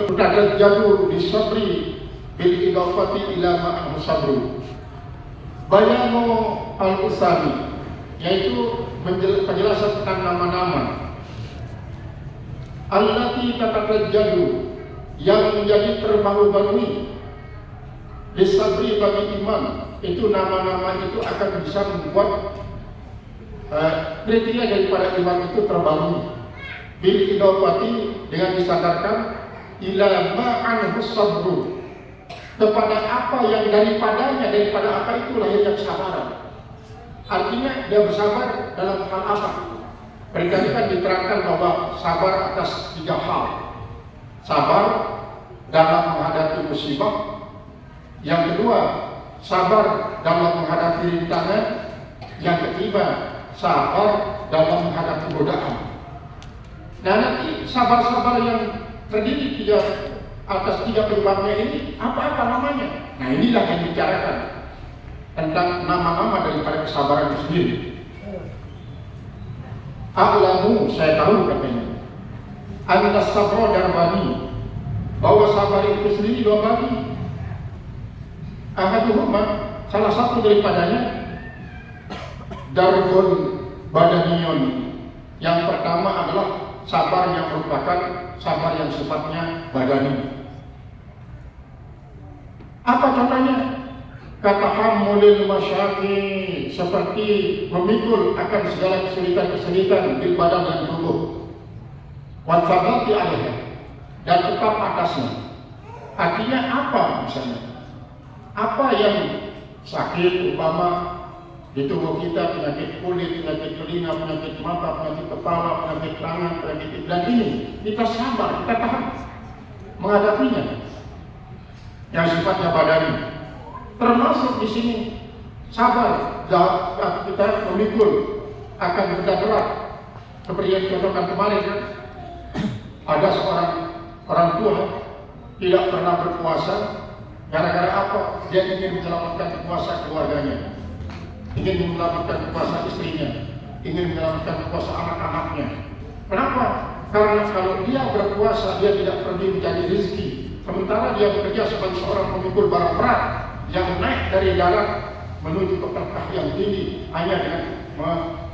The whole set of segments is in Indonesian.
Tadarjadu bisabri bil idafati ila ma'ahu sabru. Bayanu al-usami, yaitu penjelasan tentang nama-nama allati tadarjadu, yang menjadi terbaru-barui bisabri bagi iman. Itu nama-nama itu akan bisa membuat kriteria daripada iman itu terbaru bil idafati, dengan disandarkan ila ma'anhu sabru, kepada apa yang daripada apa itu lahirnya kesabaran. Artinya dia bersabar dalam hal apa? Berkali kan diterangkan bahwa sabar atas 3 hal. Sabar dalam menghadapi musibah. Yang kedua, sabar dalam menghadapi rintangan. Yang ketiga, sabar dalam menghadapi godaan. Nah, nanti sabar-sabar yang terdiri atas 3 penyebabnya ini apa namanya? Nah, inilah yang dibicarakan tentang nama-nama daripada kesabaran itu sendiri. A'lamu, saya tahu katanya, anna sabra darbani, bahwa sabar itu sendiri 2 bagi. Ahaduhuma, salah satu daripadanya darbun badaniyun. Yang pertama adalah sabar yang merupakan sabar yang sifatnya badani. Apa contohnya? Katahammulil masyaqi, seperti memikul akan segala kesulitan-kesulitan di badan dan tubuh. Wa tsabati 'alaiha, dan tetap atasnya. Artinya apa misalnya? Apa yang sakit, umpama di tubuh kita, penyakit kulit, penyakit telinga, penyakit mata, penyakit kepala, penyakit tangan, penyakit, dan ini kita sabar, kita tahan menghadapinya. Yang sifatnya badani, termasuk di sini sabar saat kita memikul akan benda berat. Seperti yang dicontohkan kemarin, kan? Ada seorang orang tua tidak pernah berpuasa. Gara-gara apa? Dia ingin menyelamatkan kuasa keluarganya, ingin menyelamatkan kuasa istrinya, ingin menyelamatkan kuasa anak-anaknya. Kenapa? Karena kalau dia berpuasa, dia tidak pergi mencari rezeki. Sementara dia bekerja sebagai seorang pemikul barang berat yang naik dari darat menuju ke tempat yang tinggi hanya dengan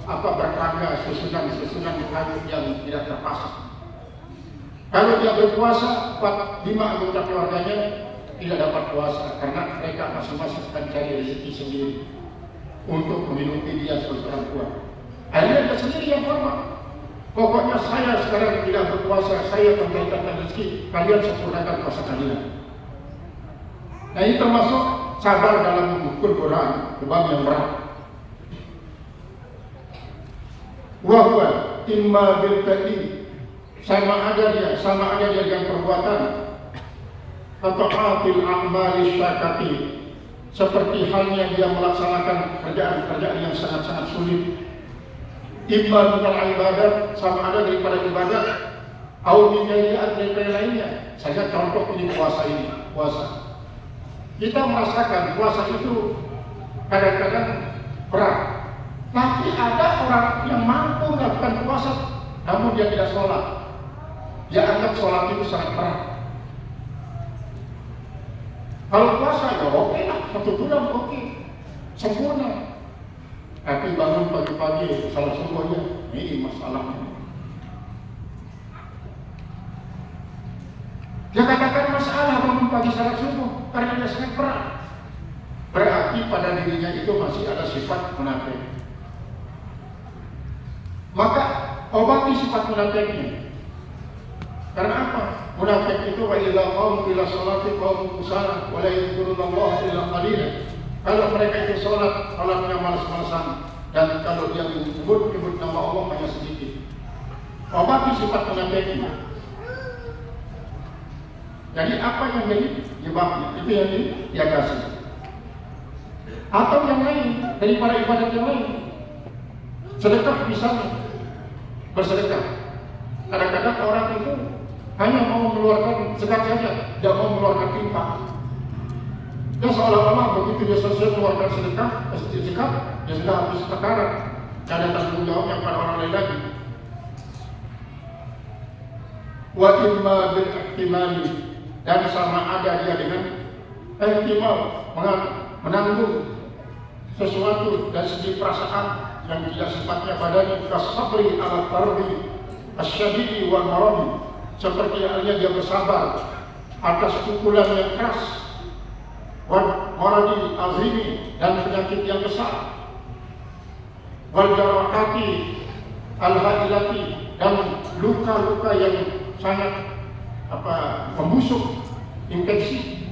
bertangga susunan kayu yang tidak terpasang. Kalau dia berpuasa, 4-5 anggota keluarganya tidak dapat puasa karena mereka masing-masing akan cari rezeki sendiri untuk menghidupi dia sebagai orang tua. Akhirnya dia sendiri yang hormat. Pokoknya saya sekarang tidak berpuasa, saya memberikan rezeki, kalian sempurnakan puasa kalian. Nah, ini termasuk sabar dalam mengukur beban yang berat. Wahwa imma bil fi'li, sama ada dia dengan perbuatan, atau atil a'mali syakati, seperti halnya dia melaksanakan kerjaan-kerjaan yang sangat-sangat sulit. Imma minal ibadat, sama ada daripada ibadat, au min ghairiha, daripada lainnya. Saya contoh ini puasa. Kita merasakan puasa itu kadang-kadang berat. Tapi ada orang yang mampu melakukan puasa namun dia tidak sholat. Dia anggap sholat itu sangat berat. Kalau puasa ya oke lah, 1 bulan oke, sempurna. Tapi bangun pagi-pagi salat subuhnya, ini masalahnya. Dia katakan masalah bangun pagi salat subuh karena dia sangat berat. Berarti pada dirinya itu masih ada sifat munafik. Maka obati sifat munafiknya. Karena apa? Munafik itu wa idza qamu ila sholati qamu kusala wa la yadhkurullaha illa qalilan. Kalau mereka itu sholatnya malas-malasan, dan kalau dia menyebut nama Allah hanya sedikit. Obati sifat munafiknya. Jadi apa yang jadi nyebabnya? Itu yang diatasi. Atau yang lain daripada ibadat yang lain. Sedekah misalnya, bersedekah. Kadang-kadang orang itu hanya mau mengeluarkan zakat saja, tidak mau mengeluarkan infak. Dia seolah-olah begitu dia selesai mengeluarkan sedekah, zakat, dia sudah habis perkara, tidak ada tanggung jawabnya pada orang lain lagi. wa imma bil ihtimali, dan sama ada dia dengan ihtimal, menanggung sesuatu dan segi perasaan yang tidak sifatnya badani, kasabri ala tarbi asyadidi wal maradi, seperti halnya dia bersabar atas pukulan yang keras, wal maradi azimi, dan penyakit yang besar, wal jarahati al hailati, dan luka-luka yang sangat membusuk, infeksi.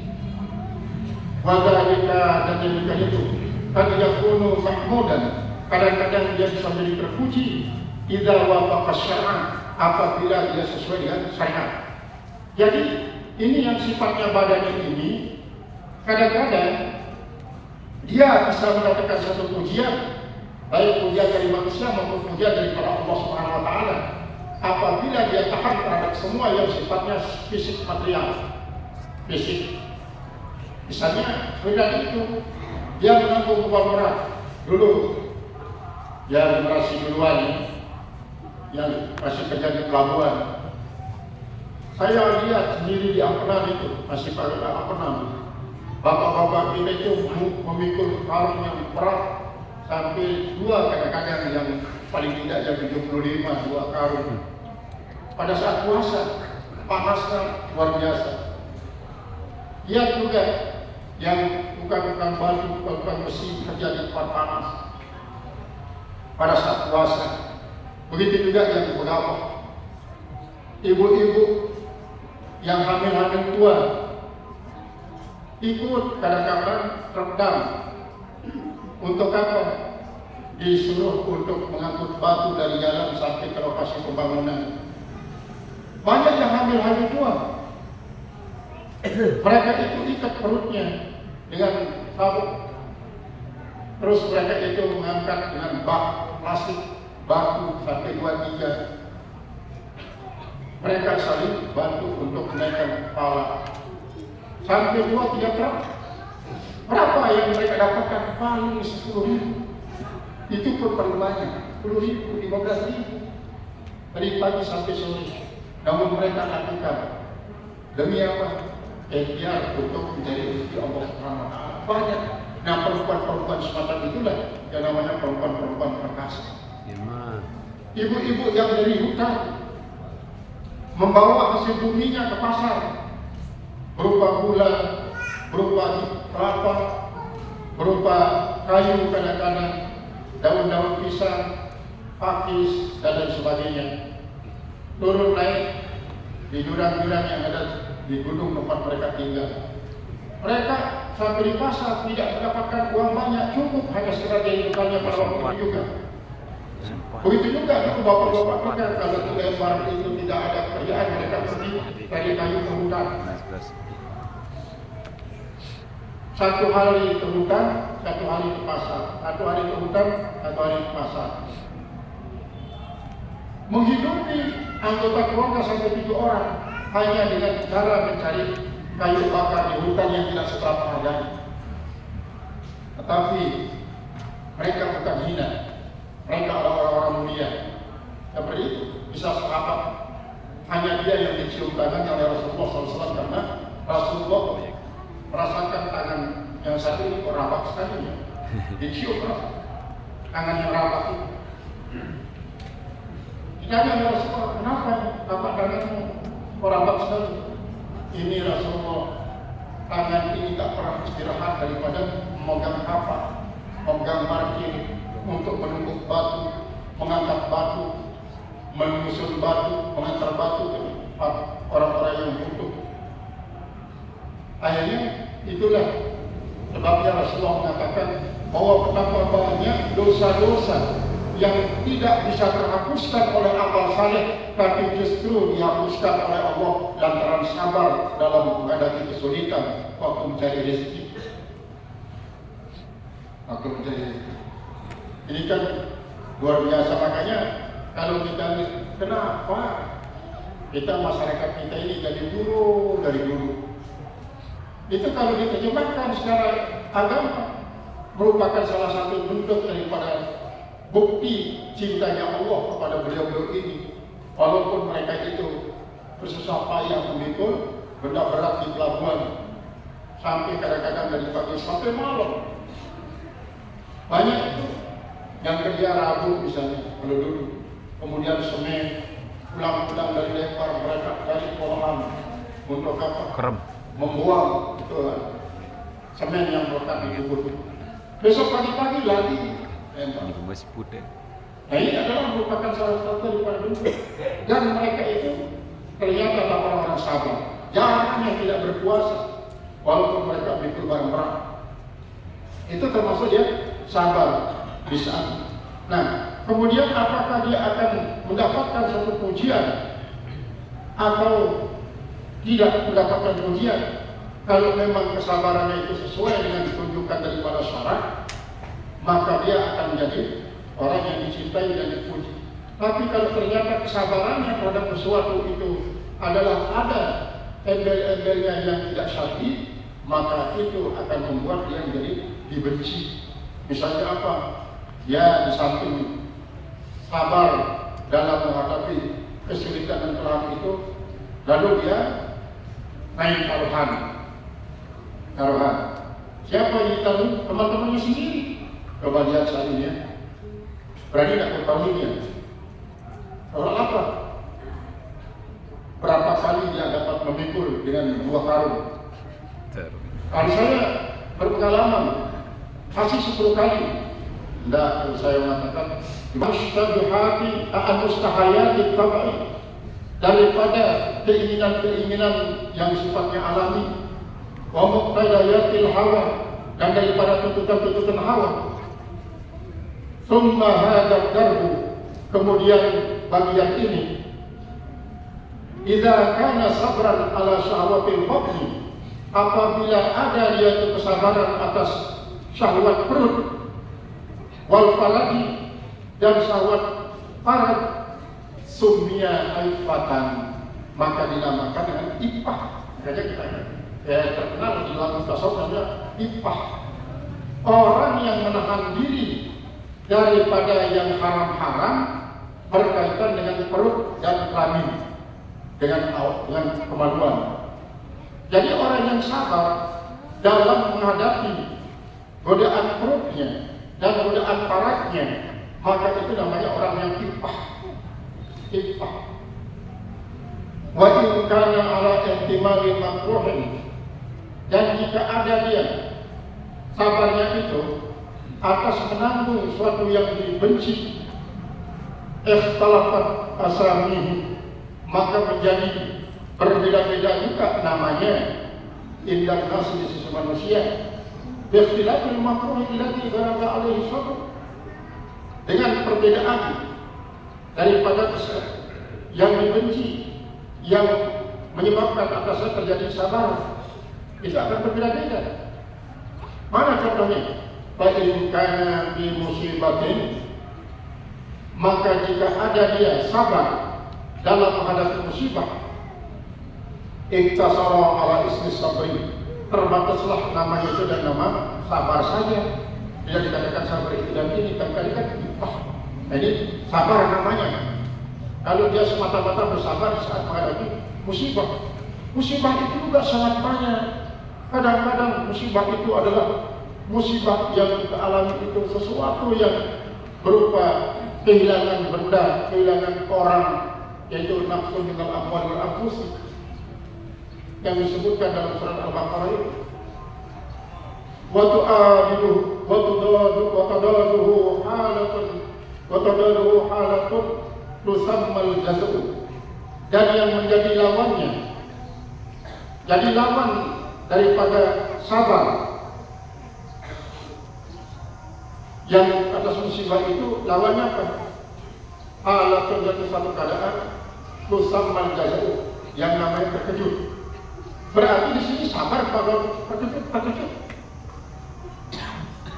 Wadhalika, dan demikian itu qad yakunu mahmudan, kadang-kadang dia bisa menjadi terpuji idza wafaqa syar'an, apabila dia sesuai dengan syariat. Jadi ini yang sifatnya badani ini, kadang-kadang dia bisa mendapatkan satu pujian, baik pujian dari manusia maupun pujian daripada Allah Subhanahu wa taala, apabila dia tahan terhadap semua yang sifatnya fisik material, fisik. Misalnya seperti itu, dia menanggung beban berat dulu, ya generasi duluan yang masih kerja di pelabuhan. Saya lihat sendiri di Ampenan itu, masih pada Ampenan, bapak-bapak kita itu memikul karung yang berat sampai dua, kadang-kadang yang paling tidak jam 75, dua karung. Pada saat puasa, panasnya luar biasa. Dia juga yang tukang-tukang batu, tukang besi kerja di tempat panas pada saat puasa. Begitu juga yang pegawai, ibu-ibu yang hamil-hamil tua ikut kadang-kadang rendam. Untuk apa? Disuruh untuk mengangkut batu dari jalan sampai ke lokasi pembangunan. Banyak yang hamil-hamil tua, mereka itu ikat perutnya dengan sabuk, terus mereka itu mengangkat dengan bak plastik batu sampai 2-3. Mereka saling bantu untuk menaikkan kepala sampai 2-3 truk. Berapa yang mereka dapatkan? Paling 10.000. Itu pun paling banyak, 10.000, 15.000 dari pagi sampai sore. Namun mereka lakukan demi apa? Ikhtiar untuk mencari rezeki Allah Subhanahu wa taala. Banyak. Nah, perempuan-perempuan semacam itulah yang namanya perempuan-perempuan perkasa. Ibu-ibu yang dari hutan membawa hasil buminya ke pasar, berupa gula, berupa kelapa, berupa kayu, kadang-kadang daun-daun pisang, pakis, dan lain sebagainya. Turun naik di jurang-jurang yang ada di gunung tempat mereka tinggal. Mereka sampai di pasar tidak mendapatkan uang banyak, cukup hanya sekedar kehidupannya pada waktu itu juga. Begitu juga itu bapak-bapak kita, kalau di lebar itu tidak ada kerjaan, mereka pergi dari kayu ke hutan. Satu hari ke hutan, satu hari ke pasar, satu hari ke hutan, satu hari ke pasar. Menghidupi anggota keluarga sampai 7 orang hanya dengan cara mencari kayu bakar di hutan yang tidak seberapa harganya. Tetapi mereka bukan hina, mereka adalah orang-orang mulia. Seperti itu, bisa sahabat hanya dia yang dicium tangannya oleh Rasulullah SAW, karena Rasulullah merasakan tangan yang satu ini kok rapat sekali ya, dicium tangan yang rapat itu. Ditanya oleh Rasulullah, kenapa tapak tanganmu kok rapat sekali? Ini Rasulullah, tangan ini tak pernah istirahat daripada memegang kapak, memegang markir untuk menumpuk batu, mengangkat batu, menyusun batu, mengantar batu ke orang-orang yang butuh. Akhirnya itulah sebabnya Rasulullah mengatakan bahwa betapa banyak dosa-dosa yang tidak bisa terhapuskan oleh amal saleh, tapi justru dihapuskan oleh Allah lantaran sabar dalam menghadapi kesulitan waktu mencari rezeki. Waktu mencari rezeki. Ini kan luar biasa, makanya kalau kita kenapa kita masyarakat kita ini jadi buruk dari dulu. Itu kalau diterjemahkan secara agama merupakan salah satu bentuk daripada bukti cintanya Allah kepada beliau-beliau ini. Walaupun mereka itu bersusah payah memikul benda berat di pelabuhan sampai kadang-kadang dari pagi sampai malam. Banyak itu yang kerja Rabu misalnya kalau dulu, kemudian Senin pulang-pulang dari lempar mereka dari kolam untuk apa? Membuang itu semen yang melekat di kubur. Besok pagi-pagi lagi lempar. Masih putih. Nah ini adalah merupakan salah satu daripada bentuk. Dan mereka itu ternyata adalah orang-orang sabar. Jarang yang tidak berpuasa, walaupun mereka mikul barang perang. Itu termasuk dia sabar di saat. Nah, kemudian apakah dia akan mendapatkan satu pujian atau tidak mendapatkan pujian? Kalau memang kesabarannya itu sesuai dengan ditunjukkan daripada syarat, maka dia akan menjadi orang yang dicintai dan dipuji. Tapi kalau ternyata kesabarannya terhadap sesuatu itu adalah ada embel-embelnya yang tidak syar'i, maka itu akan membuat dia menjadi dibenci. Misalnya apa? Ya, di samping sabar dalam menghadapi kesulitan dan kelam itu, lalu dia main taruhan. Siapa yang ditaruh? Teman-temannya sendiri. Coba lihat saat ini ya. Berani tidak bertaruh dia? Kalau apa? Berapa kali dia dapat memikul dengan 2 karung? Kalau saya berpengalaman, masih 10 kali. Tidak, saya mengatakan mustahayati tabai, daripada keinginan-keinginan yang sifatnya alami, wa muqtadayatil hawa, dan daripada tuntutan-tuntutan hawa. Tsumma hadzal darbu, kemudian bagian ini, idza kana sabran ala syahwatil batni, apabila ada dia kesabaran atas syahwat perut, wal faradi, dan syahwat farad, summiya aifatan, maka dinamakan dengan ipah. Makanya kita terkenal di dalam tasawuf namanya ipah. Orang yang menahan diri daripada yang haram-haram berkaitan dengan perut dan kelamin, dengan kemaluan. Jadi orang yang sabar dalam menghadapi godaan perutnya dan godaan paratnya, maka itu namanya orang yang ipah. Wa in kana ala ihtimali makruhin, dan jika ada dia sabarnya itu atas menanggung suatu yang dibenci, ikhtalafat asamihi, maka menjadi berbeda-beda juga namanya indah nasi di sisi manusia. Bikhtilafil makruh allati ghalaba alaihi sabr, dengan perbedaan daripada yang dibenci yang menyebabkan atasnya terjadi sabar, itu akan berbeda-beda. Mana contohnya? Fa'in kana bi musibatin, maka jika ada dia sabar dalam menghadapi musibah, iktasara ala ismi sabri, terbataslah namanya itu dan nama sabar saja. Tidak dikatakan sabar itu dan ini, kan ini sabar namanya. Kalau dia semata-mata bersabar saat menghadapi musibah, musibah itu juga sangat banyak. Kadang-kadang musibah itu adalah musibah yang kita alami itu sesuatu yang berupa kehilangan benda, kehilangan orang, yaitu nafsu minal amwal wal anfus yang disebutkan dalam surat Al-Baqarah itu. Wa tadaduhu halatun tusammal jaza'u, dan yang menjadi lawannya, jadi lawan daripada sabar yang atas musibah itu, lawannya apa? Halatun, yaitu satu keadaan, tusammal jaza'u, yang namanya terkejut. Berarti di sini sabar pada terkejut.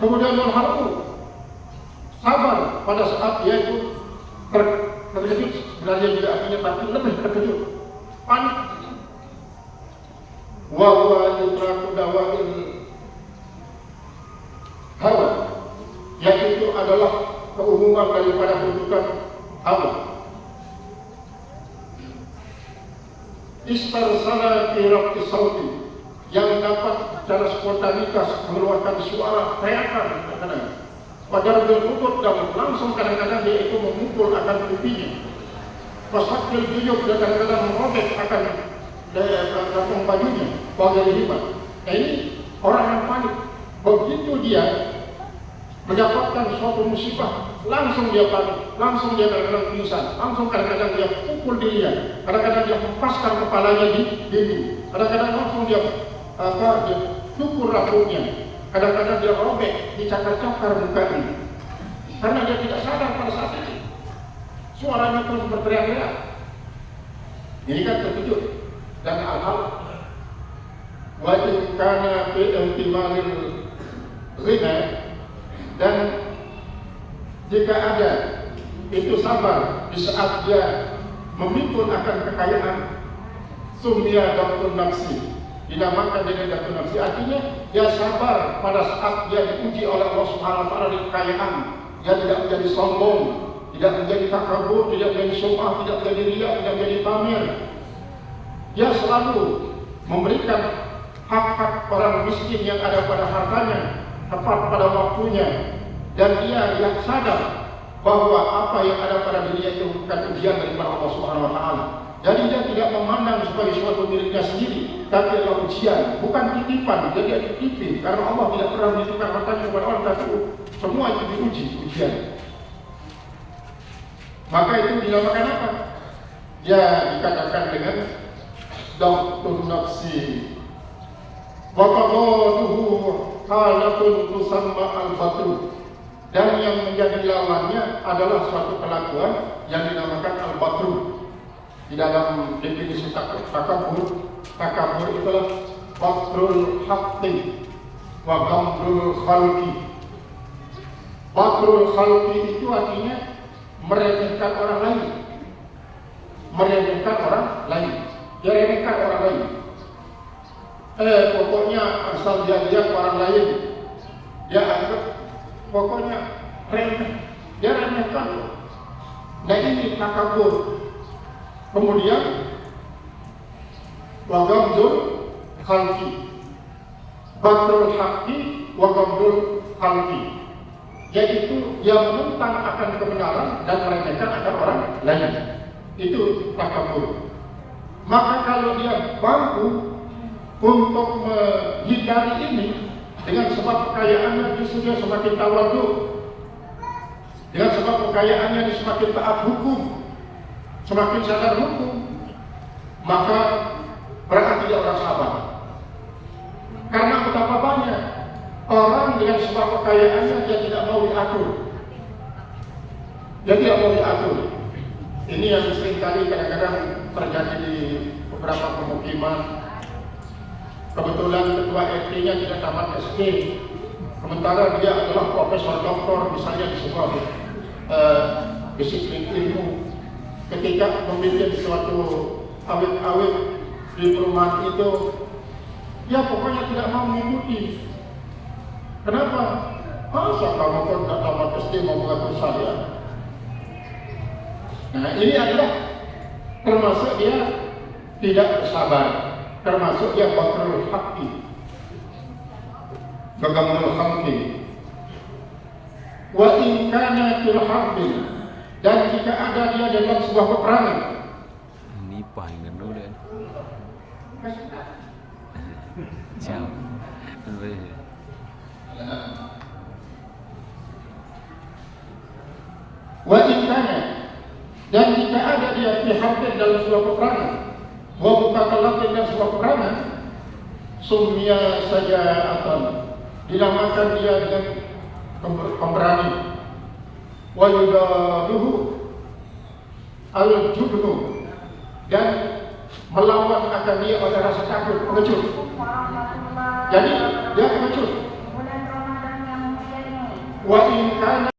Kemudian menharu, sabar pada saat dia itu terkejut, sebenarnya juga artinya tapi lebih terkejut, panik. Wa huwa idraku dawa'il hawa, yaitu adalah keumuman daripada tuntutan hawa. istarsala kirab sauti, yang dapat secara spontanitas mengeluarkan suara teriakan kadang-kadang. Pada berlutut dan langsung kadang-kadang dia itu memukul akan pipinya. Pasakil biyuk dan kadang-kadang merobek akan kantong bajunya, bagian lima. Nah ini orang yang panik. Begitu dia mendapatkan suatu musibah, langsung dia panik, langsung dia kadang-kadang pingsan, langsung kadang-kadang dia pukul dirinya, kadang-kadang dia hempaskan kepalanya di dinding, kadang-kadang langsung dia cukur rambutnya, kadang-kadang dia robek, dicakar-cakar mukanya, karena dia tidak sadar pada saat itu. Suaranya terus berteriak-teriak. Ini kan terkejut dan hal-hal wa in kana fi ihtimalil ghina, dan jika ada itu sabar di saat dia memikul akan kekayaan, sumya daqtun nafsi, dinamakan dengan daqtun nafsi, artinya dia sabar pada saat dia diuji oleh Allah Subhanahu wa taala di kekayaan. Dia tidak menjadi sombong, tidak menjadi takabur, tidak menjadi sum'ah, tidak menjadi riya, tidak menjadi pamer. Dia selalu memberikan hak-hak orang miskin yang ada pada hartanya tepat pada waktunya, dan dia yang sadar bahwa apa yang ada pada dirinya itu bukan ujian daripada Allah Subhanahu wa taala. Jadi dia tidak memandang sebagai suatu miliknya sendiri, tapi adalah ujian, bukan titipan. Jadi dia dititipin karena Allah tidak pernah menitipkan hartanya kepada orang, tapi semua itu diuji, ujian. Maka itu dinamakan apa? Ya dikatakan dengan daqtun nafsi. Wa qadaduhu halatun tusamma al-batru, dan yang menjadi lawannya adalah suatu kelakuan yang dinamakan al-batru. Di dalam definisi takabur itulah batrul haqqi wa gamdul khalqi. Batrul khalqi itu artinya meremehkan orang lain, meremehkan orang lain, dia remehkan orang lain. Pokoknya asal dia lihat orang lain, dia anggap pokoknya remeh, dia remehkan. Nah ini takabur. Kemudian wa gamdul khalqi, batrul haqqi wa gamdul khalqi, yaitu dia menentang akan kebenaran dan meremehkan akan orang lain. Itu takabur. Maka kalau dia mampu untuk menghindari ini, dengan sebab kekayaannya justru dia semakin tawadhu, dengan sebab kekayaannya dia semakin taat hukum, semakin sadar hukum, maka berarti dia orang sabar. Karena betapa banyak orang dengan sebab kekayaannya dia tidak mau diatur, dia tidak mau diatur. Ini yang sering kali kadang-kadang terjadi di beberapa pemukiman. Kebetulan ketua RT-nya tidak tamat SD, sementara dia adalah profesor doktor misalnya di sebuah disiplin ilmu. Ketika memimpin suatu awit-awit di perumahan itu, dia pokoknya tidak mau mengikuti. Kenapa? Masa kamu kan tidak tamat SD mau mengatur saya? Nah ini adalah termasuk dia tidak bersabar, termasuk dia batrul haqqi, gagamul khalqi. Wa in kana fil harbin, dan jika ada dia dalam sebuah peperangan. Ini pahingan dulu deh. Ciao. Wa in kana, dan jika ada dia fi harbin dalam sebuah peperangan, wa mukatallatin dalam sebuah peperangan, sumya saja atau dinamakan dia dengan pemberani. Wa yudaduhu al-jubnu, dan melawan akan dia oleh rasa takut, pengecut. Jadi dia pengecut. Wa in kana